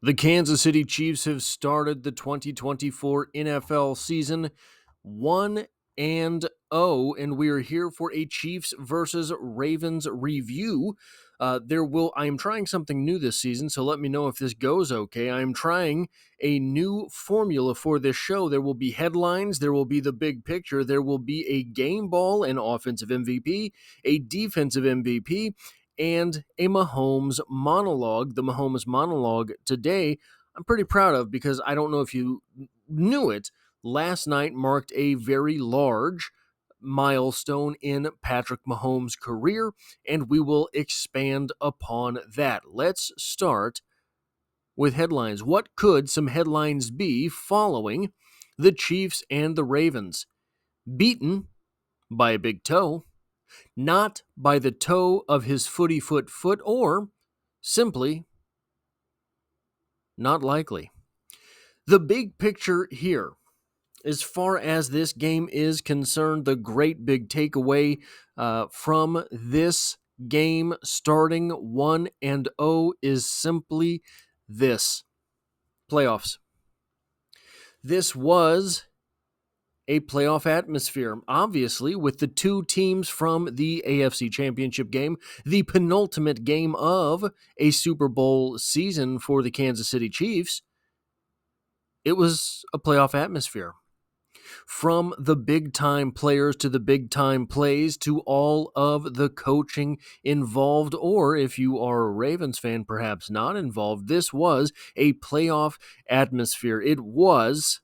The Kansas City Chiefs have started the 2024 NFL season 1-0, and we are here for a Chiefs versus Ravens review. I am trying something new this season, so let me know if this goes okay. I am trying a new formula for this show. There will be headlines, there will be the big picture, there will be a game ball, an offensive MVP, a defensive MVP, and a Mahomes monologue. The Mahomes monologue today, I'm pretty proud of because I don't know if you knew it. Last night marked a very large milestone in Patrick Mahomes' career, and we will expand upon that. Let's start with headlines. What could some headlines be following the Chiefs and the Ravens? Beaten by a big toe, not by the toe of his foot, or simply not likely. The big picture here, as far as this game is concerned, the great big takeaway from this game starting 1-0 is simply this: playoffs. This was a playoff atmosphere, obviously, with the two teams from the AFC Championship game, the penultimate game of a Super Bowl season for the Kansas City Chiefs. It was a playoff atmosphere. From the big-time players to the big-time plays to all of the coaching involved, or if you are a Ravens fan, perhaps not involved, this was a playoff atmosphere. It was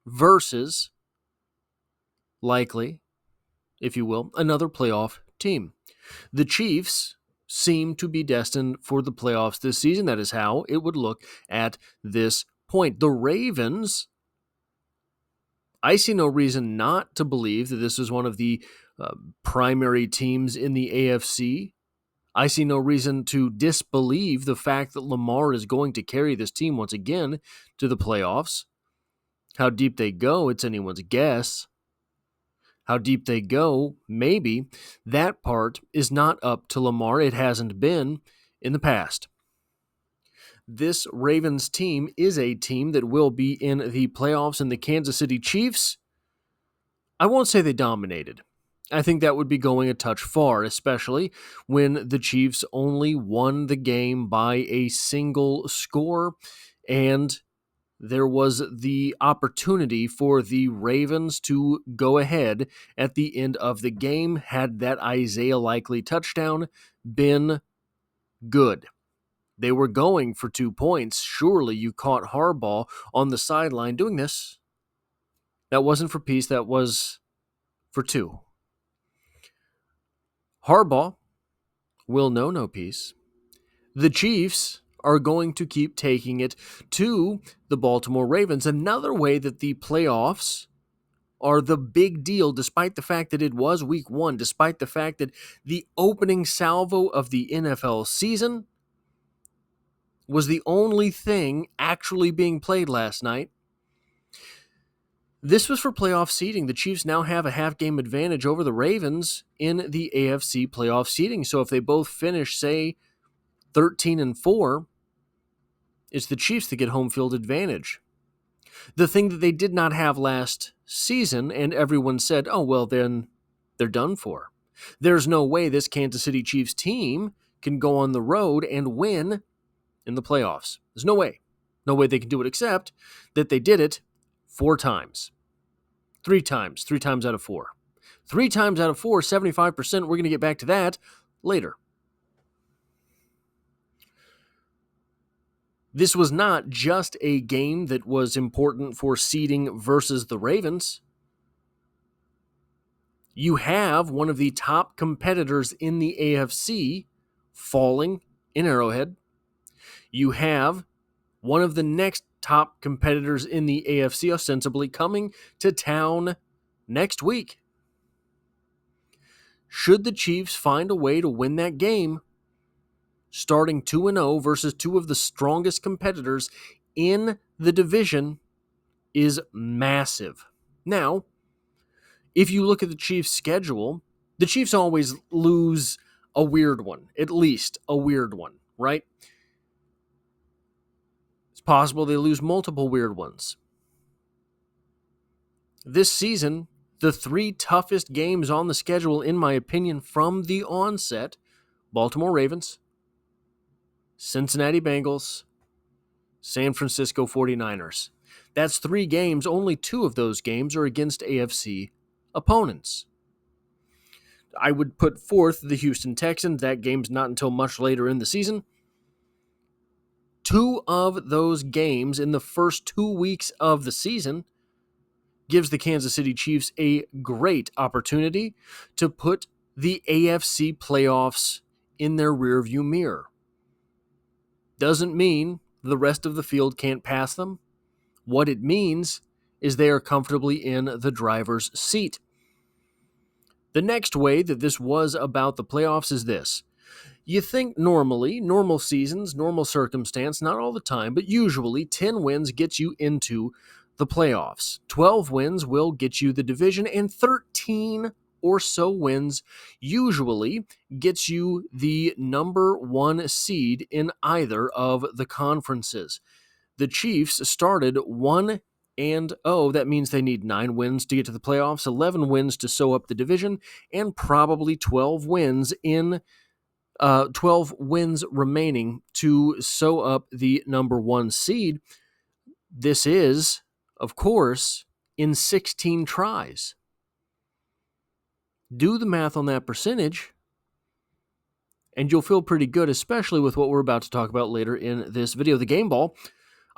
versus, likely, if you will, another playoff team. The Chiefs seem to be destined for the playoffs this season. That is how it would look at this point. The Ravens, I see no reason not to believe that this is one of the primary teams in the AFC. I see no reason to disbelieve the fact that Lamar is going to carry this team once again to the playoffs. How deep they go, it's anyone's guess. How deep they go, maybe. That part is not up to Lamar. It hasn't been in the past. This Ravens team is a team that will be in the playoffs, and the Kansas City Chiefs, I won't say they dominated. I think that would be going a touch far, especially when the Chiefs only won the game by a single score, and there was the opportunity for the Ravens to go ahead at the end of the game had that Isaiah Likely touchdown been good. They were going for 2 points. Surely you caught Harbaugh on the sideline doing this. That wasn't for peace. That was for 2. Harbaugh will know no peace. The Chiefs are going to keep taking it to the Baltimore Ravens. Another way that the playoffs are the big deal, despite the fact that it was week 1, despite the fact that the opening salvo of the NFL season was the only thing actually being played last night. This was for playoff seeding. The Chiefs now have a half-game advantage over the Ravens in the AFC playoff seeding. So if they both finish, say, 13-4, it's the Chiefs that get home field advantage. The thing that they did not have last season, and everyone said, oh, well, then they're done for. There's no way this Kansas City Chiefs team can go on the road and win in the playoffs. There's no way. No way they can do it, except that they did it 4 times. 3 times. 3 times out of 4. 3 times out of 4, 75%. We're going to get back to that later. This was not just a game that was important for seeding versus the Ravens. You have one of the top competitors in the AFC falling in Arrowhead. You have one of the next top competitors in the AFC ostensibly coming to town next week. Should the Chiefs find a way to win that game, starting 2-0 versus 2 of the strongest competitors in the division is massive. Now, if you look at the Chiefs' schedule, the Chiefs always lose a weird one, at least a weird one, right? It's possible they lose multiple weird ones. This season, the 3 toughest games on the schedule, in my opinion, from the onset: Baltimore Ravens, Cincinnati Bengals, San Francisco 49ers. That's 3 games. Only 2 of those games are against AFC opponents. I would put forth the Houston Texans. That game's not until much later in the season. 2 of those games in the first 2 weeks of the season gives the Kansas City Chiefs a great opportunity to put the AFC playoffs in their rearview mirror. Doesn't mean the rest of the field can't pass them. What it means is they are comfortably in the driver's seat. The next way that this was about the playoffs is this. You think normally, normal seasons, normal circumstance, not all the time, but usually 10 wins gets you into the playoffs. 12 wins will get you the division, and 13 or so wins usually gets you the number 1 seed in either of the conferences. The Chiefs started 1-0. That means they need 9 wins to get to the playoffs, 11 wins to sew up the division, and probably 12 wins remaining to sew up the number 1 seed. This is, of course, in 16 tries. Do the math on that percentage, and you'll feel pretty good, especially with what we're about to talk about later in this video. The game ball,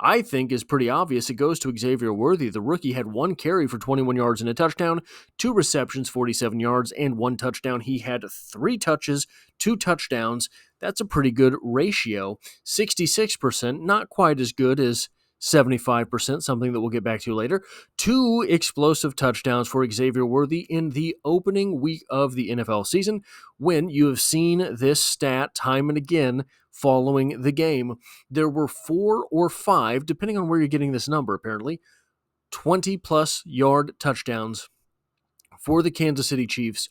I think, is pretty obvious. It goes to Xavier Worthy. The rookie had 1 carry for 21 yards and a touchdown, 2 receptions, 47 yards, and 1 touchdown. He had 3 touches, 2 touchdowns. That's a pretty good ratio. 66%, not quite as good as 75%, something that we'll get back to later. 2 explosive touchdowns for Xavier Worthy in the opening week of the NFL season, when you have seen this stat time and again following the game. There were 4 or 5, depending on where you're getting this number apparently, 20-plus yard touchdowns for the Kansas City Chiefs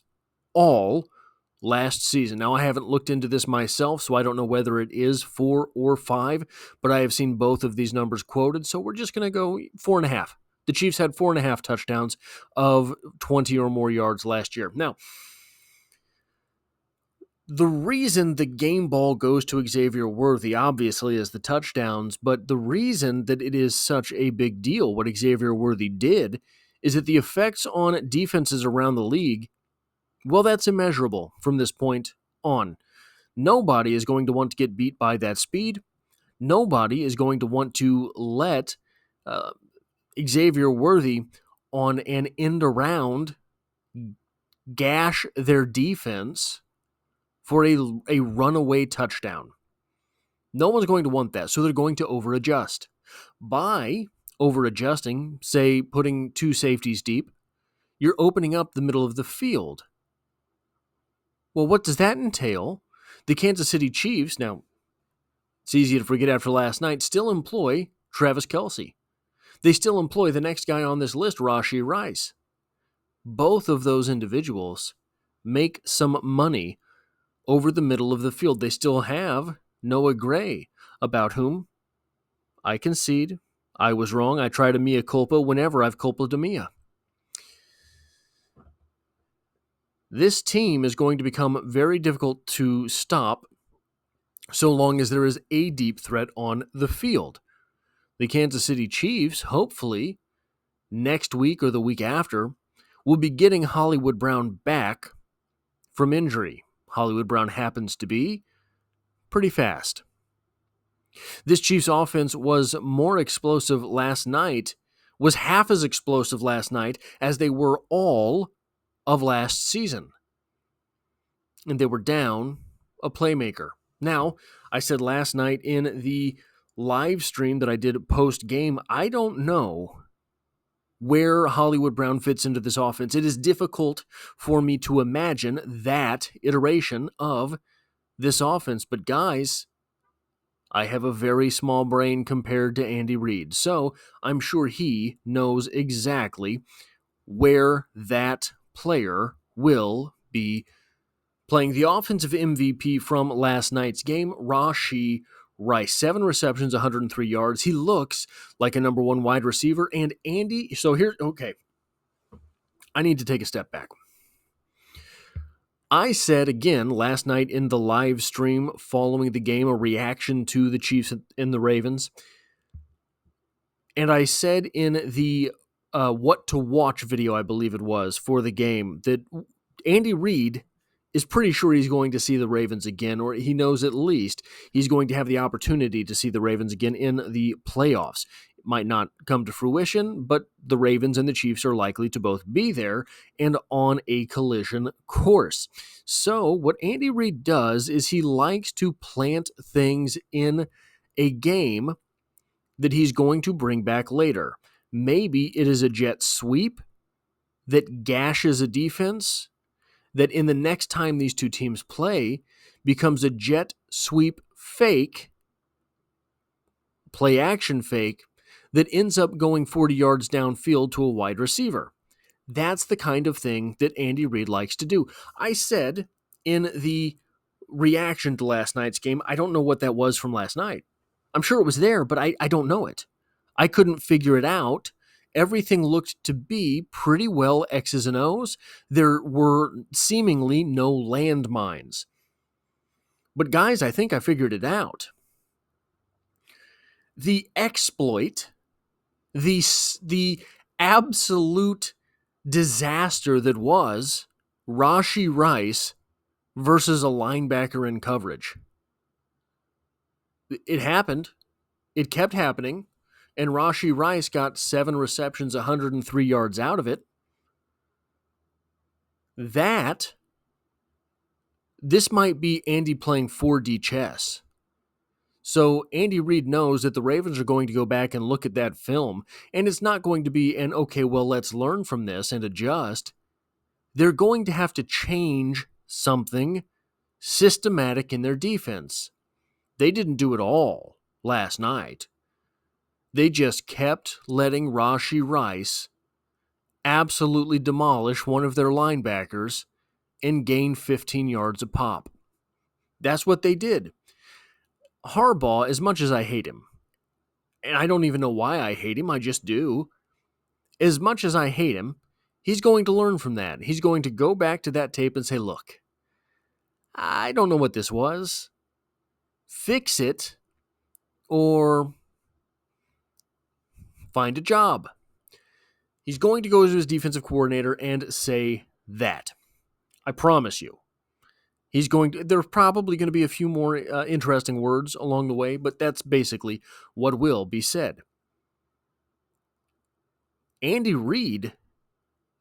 all last season. Now, I haven't looked into this myself, so I don't know whether it is 4 or 5, but I have seen both of these numbers quoted, so we're just going to go 4.5. The Chiefs had 4.5 touchdowns of 20 or more yards last year. Now, the reason the game ball goes to Xavier Worthy, obviously, is the touchdowns, but the reason that it is such a big deal, what Xavier Worthy did, is that the effects on defenses around the league, well, that's immeasurable from this point on. Nobody is going to want to get beat by that speed. Nobody is going to want to let Xavier Worthy on an end around gash their defense for a runaway touchdown. No one's going to want that, so they're going to over-adjust. By over-adjusting, say putting 2 safeties deep, you're opening up the middle of the field. Well, what does that entail? The Kansas City Chiefs, now, it's easy to forget after last night, still employ Travis Kelce. They still employ the next guy on this list, Rashee Rice. Both of those individuals make some money over the middle of the field. They still have Noah Gray, about whom I concede I was wrong. I try to mea culpa whenever I've culpa de mea. This team is going to become very difficult to stop so long as there is a deep threat on the field. The Kansas City Chiefs, hopefully, next week or the week after, will be getting Hollywood Brown back from injury. Hollywood Brown happens to be pretty fast. This Chiefs offense was more explosive last night, was half as explosive last night as they were all of last season. And they were down a playmaker. Now, I said last night in the live stream that I did post-game, I don't know where Hollywood Brown fits into this offense. It is difficult for me to imagine that iteration of this offense. But guys, I have a very small brain compared to Andy Reid, so I'm sure he knows exactly where that player will be playing. The offensive MVP from last night's game, Rashee Rice, 7 receptions, 103 yards. He looks like a number 1 wide receiver. And Andy, so here, okay, I need to take a step back. I said again last night in the live stream following the game, a reaction to the Chiefs and the Ravens. And I said in the what to watch video, I believe it was, for the game, that Andy Reid is pretty sure he's going to see the Ravens again, or he knows at least he's going to have the opportunity to see the Ravens again in the playoffs. It might not come to fruition, but the Ravens and the Chiefs are likely to both be there and on a collision course. So what Andy Reid does is he likes to plant things in a game that he's going to bring back later. Maybe it is a jet sweep that gashes a defense that in the next time these two teams play becomes a jet sweep fake, play action fake, that ends up going 40 yards downfield to a wide receiver. That's the kind of thing that Andy Reid likes to do. I said in the reaction to last night's game, I don't know what that was from last night. I'm sure it was there, but I don't know it. I couldn't figure it out. Everything looked to be pretty well X's and O's. There were seemingly no landmines. But guys, I think I figured it out. The exploit, the absolute disaster that was Rashee Rice versus a linebacker in coverage. It happened. It kept happening. And Rashee Rice got 7 receptions, 103 yards out of it. This might be Andy playing 4D chess. So Andy Reid knows that the Ravens are going to go back and look at that film, and it's not going to be an, okay, well, let's learn from this and adjust. They're going to have to change something systematic in their defense. They didn't do it all last night. They just kept letting Rashee Rice absolutely demolish one of their linebackers and gain 15 yards a pop. That's what they did. Harbaugh, as much as I hate him, and I don't even know why I hate him, I just do. As much as I hate him, he's going to learn from that. He's going to go back to that tape and say, look, I don't know what this was. Fix it or find a job. He's going to go to his defensive coordinator and say that. I promise you. There's probably going to be a few more interesting words along the way, but that's basically what will be said. Andy Reid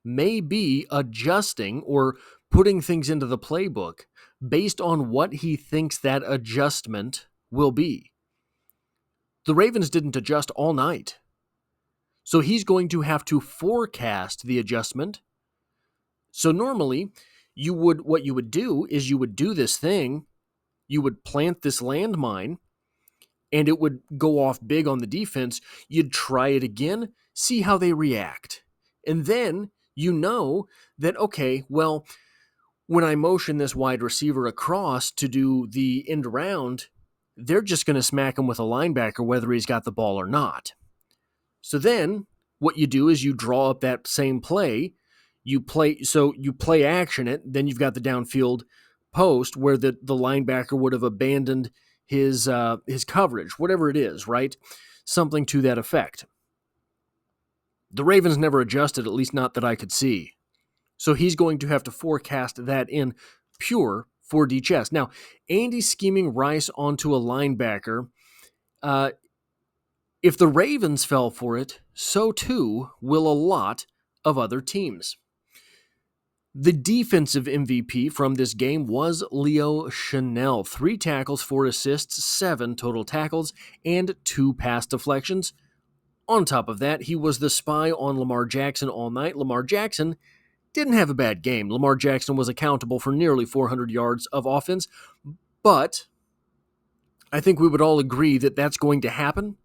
may be adjusting or putting things into the playbook based on what he thinks that adjustment will be. The Ravens didn't adjust all night. So he's going to have to forecast the adjustment. So normally, what you would do is you would do this thing, you would plant this landmine, and it would go off big on the defense. You'd try it again, see how they react. And then you know that, okay, well, when I motion this wide receiver across to do the end around, they're just going to smack him with a linebacker whether he's got the ball or not. So then what you do is you draw up that same play. You play action it, then you've got the downfield post where the linebacker would have abandoned his coverage, whatever it is, right? Something to that effect. The Ravens never adjusted, at least not that I could see. So he's going to have to forecast that in pure 4D chess. Now, Andy scheming Rice onto a linebacker, if the Ravens fell for it, so too will a lot of other teams. The defensive MVP from this game was Leo Chenal. 3 tackles, 4 assists, 7 total tackles, and 2 pass deflections. On top of that, he was the spy on Lamar Jackson all night. Lamar Jackson didn't have a bad game. Lamar Jackson was accountable for nearly 400 yards of offense, but I think we would all agree that that's going to happen.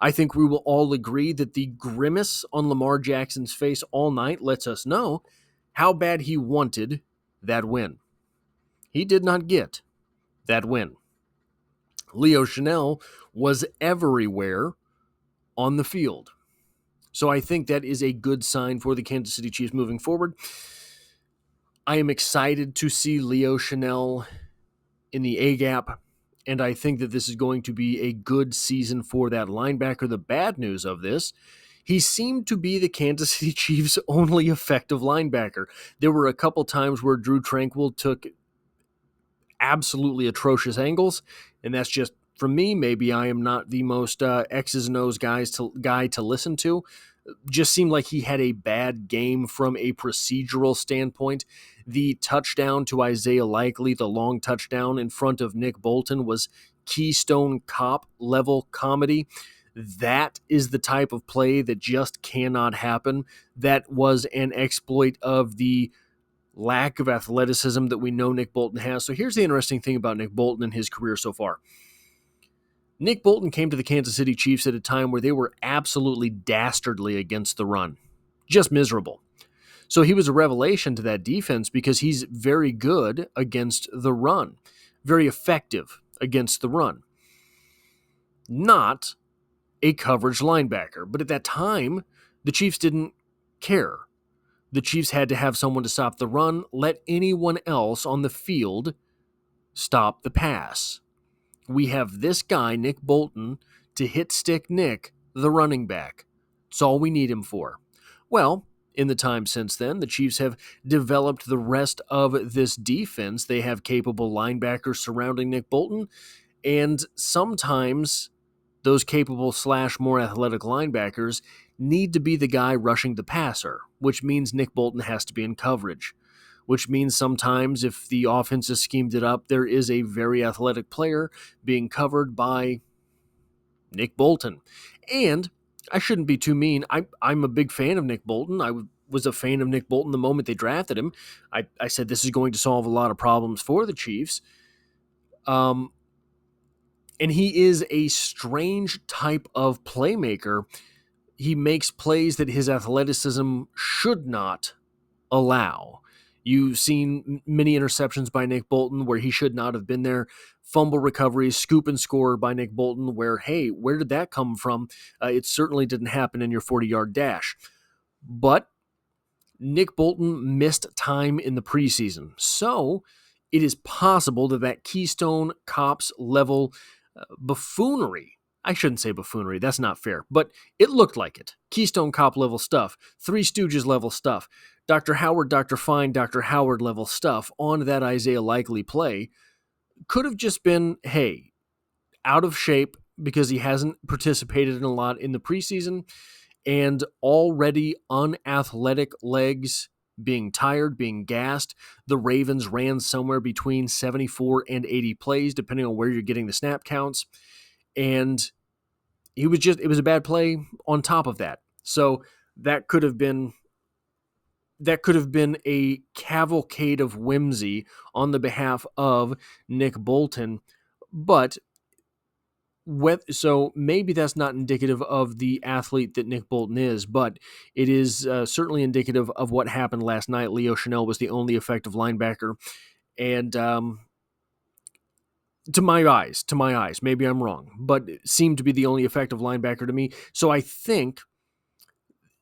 I think we will all agree that the grimace on Lamar Jackson's face all night lets us know how bad he wanted that win. He did not get that win. Leo Chenal was everywhere on the field. So I think that is a good sign for the Kansas City Chiefs moving forward. I am excited to see Leo Chenal in the A-gap, and I think that this is going to be a good season for that linebacker. The bad news of this, he seemed to be the Kansas City Chiefs' only effective linebacker. There were a couple times where Drew Tranquill took absolutely atrocious angles, and that's just, for me, maybe I am not the most X's and O's guy to listen to. Just seemed like he had a bad game from a procedural standpoint. The touchdown to Isaiah Likely, the long touchdown in front of Nick Bolton, was Keystone Cop level comedy. That is the type of play that just cannot happen. That was an exploit of the lack of athleticism that we know Nick Bolton has. So here's the interesting thing about Nick Bolton and his career so far. Nick Bolton came to the Kansas City Chiefs at a time where they were absolutely dastardly against the run. Just miserable. So he was a revelation to that defense because he's very good against the run. Very effective against the run. Not a coverage linebacker. But at that time, the Chiefs didn't care. The Chiefs had to have someone to stop the run, let anyone else on the field stop the pass. We have this guy, Nick Bolton, to hit stick Nick, the running back. That's all we need him for. Well, in the time since then, the Chiefs have developed the rest of this defense. They have capable linebackers surrounding Nick Bolton, and sometimes those capable / more athletic linebackers need to be the guy rushing the passer, which means Nick Bolton has to be in coverage. Which means sometimes if the offense is schemed it up, there is a very athletic player being covered by Nick Bolton. And I shouldn't be too mean. I'm a big fan of Nick Bolton. I was a fan of Nick Bolton the moment they drafted him. I said this is going to solve a lot of problems for the Chiefs. And he is a strange type of playmaker. He makes plays that his athleticism should not allow. You've seen many interceptions by Nick Bolton where he should not have been there. Fumble recoveries, scoop and score by Nick Bolton where, hey, where did that come from? It certainly didn't happen in your 40-yard dash. But Nick Bolton missed time in the preseason. So it is possible that Keystone Cops level buffoonery, I shouldn't say buffoonery, that's not fair, but it looked like it. Keystone Cop level stuff, Three Stooges level stuff, Dr. Howard, Dr. Fine, Dr. Howard level stuff on that Isaiah Likely play could have just been, hey, out of shape because he hasn't participated in a lot in the preseason and already unathletic legs, being tired, being gassed. The Ravens ran somewhere between 74 and 80 plays, depending on where you're getting the snap counts. And it was a bad play on top of that. So that could have been a cavalcade of whimsy on the behalf of Nick Bolton. But so maybe that's not indicative of the athlete that Nick Bolton is, but it is certainly indicative of what happened last night. Leo Chenal was the only effective linebacker. And to my eyes, maybe I'm wrong, but it seemed to be the only effective linebacker to me. So I think,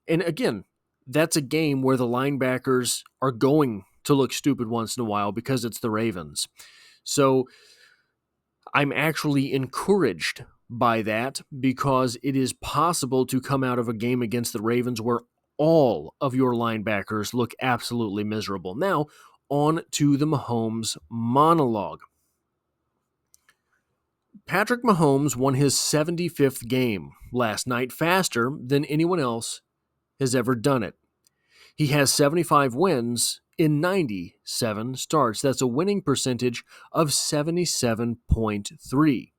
and again, that's a game where the linebackers are going to look stupid once in a while because it's the Ravens. So I'm actually encouraged by that because it is possible to come out of a game against the Ravens where all of your linebackers look absolutely miserable. Now, on to the Mahomes monologue. Patrick Mahomes won his 75th game last night faster than anyone else has ever done it. He has 75 wins in 97 starts. That's a winning percentage of 77.3.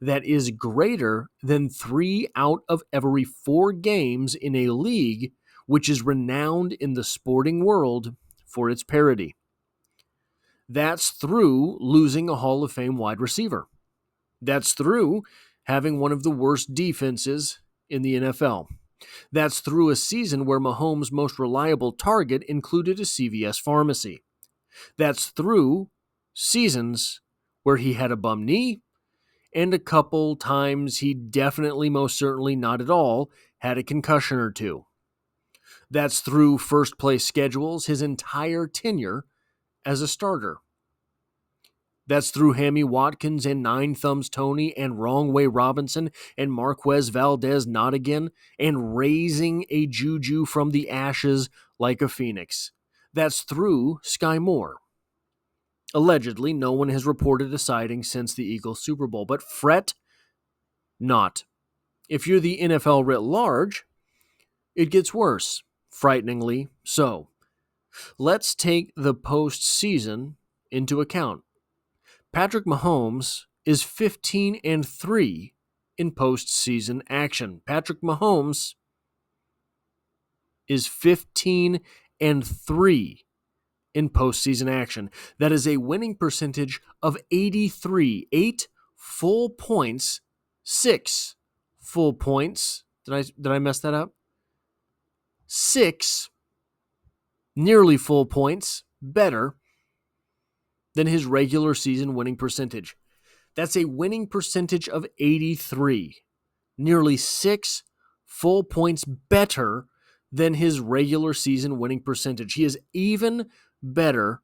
That is greater than 3 out of every 4 games in a league which is renowned in the sporting world for its parity. That's through losing a Hall of Fame wide receiver. That's through having one of the worst defenses in the NFL. That's through a season where Mahomes' most reliable target included a CVS pharmacy. That's through seasons where he had a bum knee and a couple times he definitely, most certainly, not at all, had a concussion or two. That's through first place schedules his entire tenure as a starter. That's through Hammy Watkins and Nine Thumbs Tony and Wrong Way Robinson and Marquez Valdez not again and raising a Juju from the ashes like a phoenix. That's through Sky Moore. Allegedly, no one has reported a sighting since the Eagles Super Bowl, but fret not. If you're the NFL writ large, it gets worse, frighteningly so. Let's take the postseason into account. Patrick Mahomes is 15-3 in postseason action. Patrick Mahomes is 15-3 in postseason action. That is a winning percentage of 83. 8 full points, 6 full points. Did I mess that up? 6 nearly full points better than his regular season winning percentage. That's a winning percentage of 83. Nearly 6 full points better than his regular season winning percentage. He is even better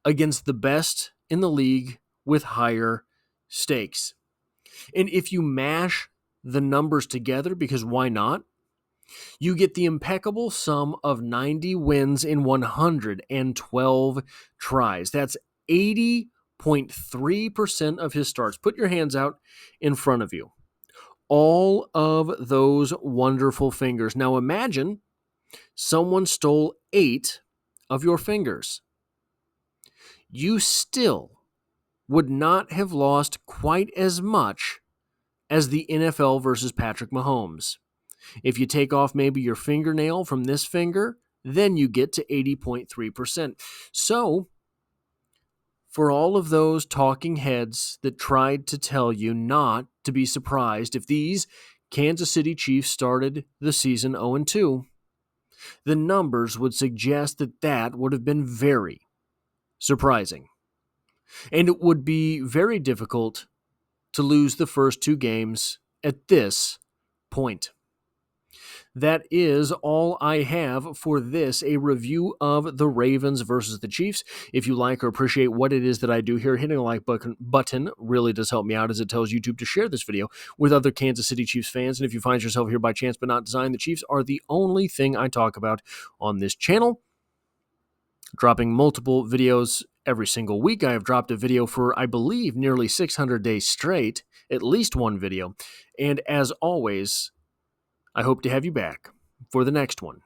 against the best in the league with higher stakes. And if you mash the numbers together, because why not, you get the impeccable sum of 90 wins in 112 tries. That's 80.3% of his starts. Put your hands out in front of you. All of those wonderful fingers. Now imagine someone stole 8 of your fingers. You still would not have lost quite as much as the NFL versus Patrick Mahomes. If you take off maybe your fingernail from this finger, then you get to 80.3%. So, for all of those talking heads that tried to tell you not to be surprised if these Kansas City Chiefs started the season 0-2, the numbers would suggest that that would have been very surprising. And it would be very difficult to lose the first 2 games at this point. That is all I have for this, a review of the Ravens versus the Chiefs. If you like or appreciate what it is that I do here, hitting the like button really does help me out, as it tells YouTube to share this video with other Kansas City Chiefs fans. And if you find yourself here by chance but not design, the Chiefs are the only thing I talk about on this channel. Dropping multiple videos every single week. I have dropped a video for, I believe, nearly 600 days straight, at least one video. And as always, I hope to have you back for the next one.